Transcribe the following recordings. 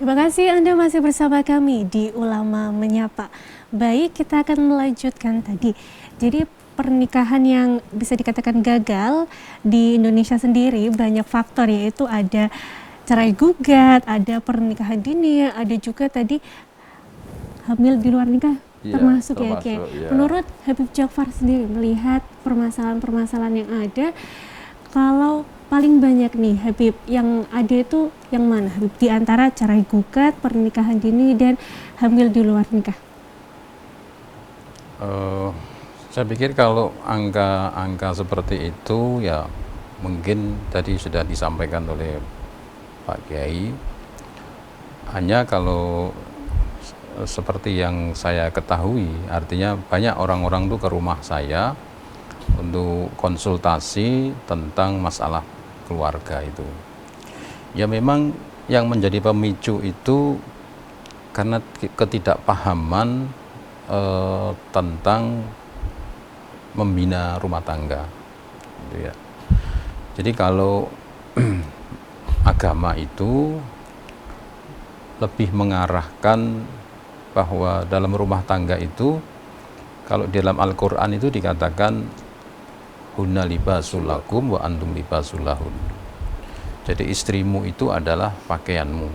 Terima kasih Anda masih bersama kami di Ulama Menyapa. Baik, kita akan melanjutkan tadi. Jadi pernikahan yang bisa dikatakan gagal di Indonesia sendiri banyak faktor, yaitu ada cerai gugat, ada pernikahan dini, ada juga tadi hamil di luar nikah. Iya, Termasuk ya, termasuk, ya. Menurut Habib Ja'far sendiri melihat permasalahan-permasalahan yang ada, kalau paling banyak nih Habib yang ada itu yang mana Habib, di antara cerai gugat, pernikahan dini, dan hamil di luar nikah? Saya pikir kalau angka-angka seperti itu ya mungkin tadi sudah disampaikan oleh Pak Kiai. Hanya kalau seperti yang saya ketahui, artinya banyak orang-orang tuh ke rumah saya untuk konsultasi tentang masalah keluarga itu. Ya memang yang menjadi pemicu itu karena ketidakpahaman tentang membina rumah tangga, gitu ya. Jadi kalau agama itu lebih mengarahkan bahwa dalam rumah tangga itu, kalau dalam Al-Quran itu dikatakan hunna libasul lakum wa antum libasul lahun. Jadi istrimu itu adalah pakaianmu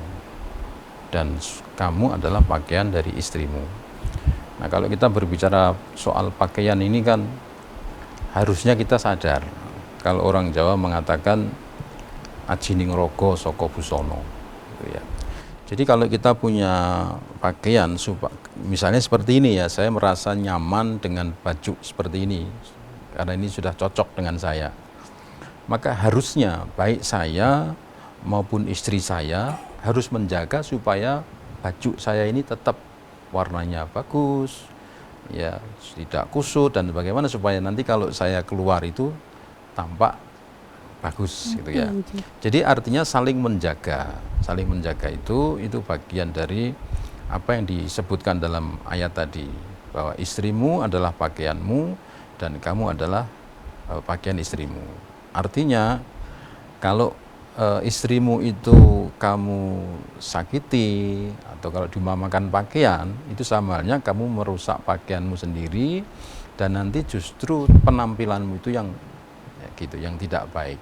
dan kamu adalah pakaian dari istrimu. Nah, kalau kita berbicara soal pakaian ini kan harusnya kita sadar kalau orang Jawa mengatakan ajining rogo soko busono, gitu ya. Jadi kalau kita punya pakaian, misalnya seperti ini ya, saya merasa nyaman dengan baju seperti ini karena ini sudah cocok dengan saya. Maka harusnya baik saya maupun istri saya harus menjaga supaya baju saya ini tetap warnanya bagus, ya tidak kusut, dan bagaimana supaya nanti kalau saya keluar itu tampak bagus, gitu ya. Jadi artinya saling menjaga itu bagian dari apa yang disebutkan dalam ayat tadi, bahwa istrimu adalah pakaianmu dan kamu adalah pakaian istrimu. Artinya kalau istrimu itu kamu sakiti atau kalau diumpamakan pakaian, itu sama halnya kamu merusak pakaianmu sendiri dan nanti justru penampilanmu itu yang gitu, yang tidak baik.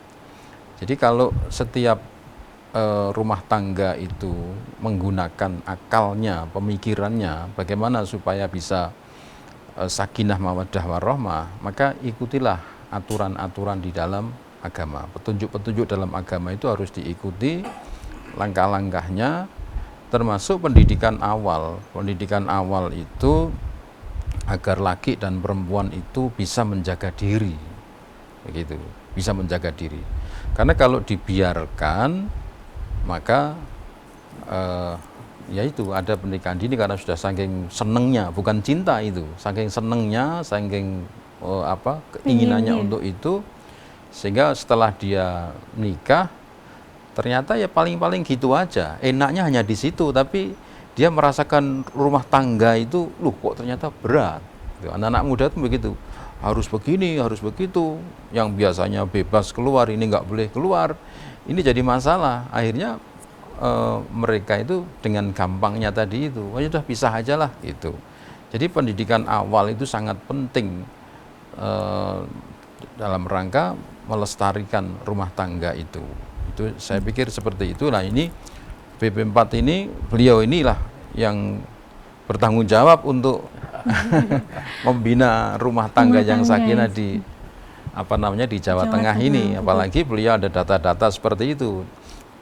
Jadi kalau setiap rumah tangga itu menggunakan akalnya, pemikirannya, bagaimana supaya bisa sakinah mawaddah warahmah, maka ikutilah aturan-aturan di dalam agama. Petunjuk-petunjuk dalam agama itu harus diikuti langkah-langkahnya, termasuk pendidikan awal. Pendidikan awal itu agar laki dan perempuan itu bisa menjaga diri, begitu, bisa menjaga diri. Karena kalau dibiarkan, maka ya itu ada pernikahan dini karena sudah saking senengnya, bukan cinta itu, saking senengnya, saking keinginannya untuk itu, sehingga setelah dia nikah ternyata ya paling-paling gitu aja, enaknya hanya di situ, tapi dia merasakan rumah tangga itu, loh kok ternyata berat. Anak-anak muda itu begitu, harus begini, harus begitu, yang biasanya bebas keluar ini nggak boleh keluar, ini jadi masalah. Akhirnya mereka itu dengan gampangnya tadi itu, oh sudah pisah aja lah itu. Jadi pendidikan awal itu sangat penting dalam rangka melestarikan rumah tangga itu. Itu saya pikir seperti itu. Nah ini BP4 ini, beliau inilah yang bertanggung jawab untuk membina rumah tangga yang sakinah di di Jawa Tengah ini. Apalagi beliau ada data-data seperti itu.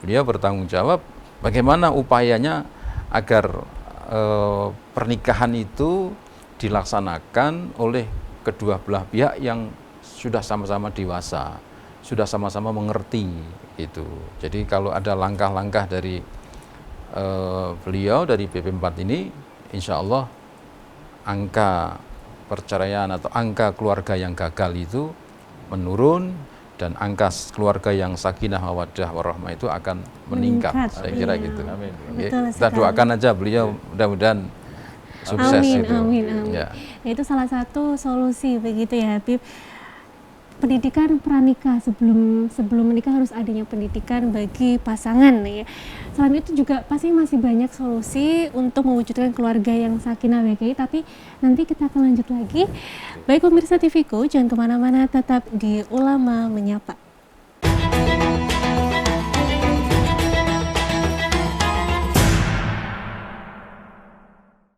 Beliau bertanggung jawab bagaimana upayanya agar pernikahan itu dilaksanakan oleh kedua belah pihak yang sudah sama-sama dewasa, sudah sama-sama mengerti itu. Jadi kalau ada langkah-langkah dari beliau dari BP4 ini, insya Allah angka perceraian atau angka keluarga yang gagal itu menurun dan angka keluarga yang sakinah mawaddah warahmah itu akan meningkat. Saya kira gitu. Amin. Kita doakan aja beliau mudah-mudahan sukses. Amin, gitu. amin. Ya. Itu salah satu solusi begitu ya Habib. pendidikan pranikah, sebelum menikah harus adanya pendidikan bagi pasangan ya. Selain itu juga pasti masih banyak solusi untuk mewujudkan keluarga yang sakinah ya Kiai, tapi nanti kita akan lanjut lagi. Baik pemirsa TVku, jangan kemana-mana, tetap di Ulama Menyapa.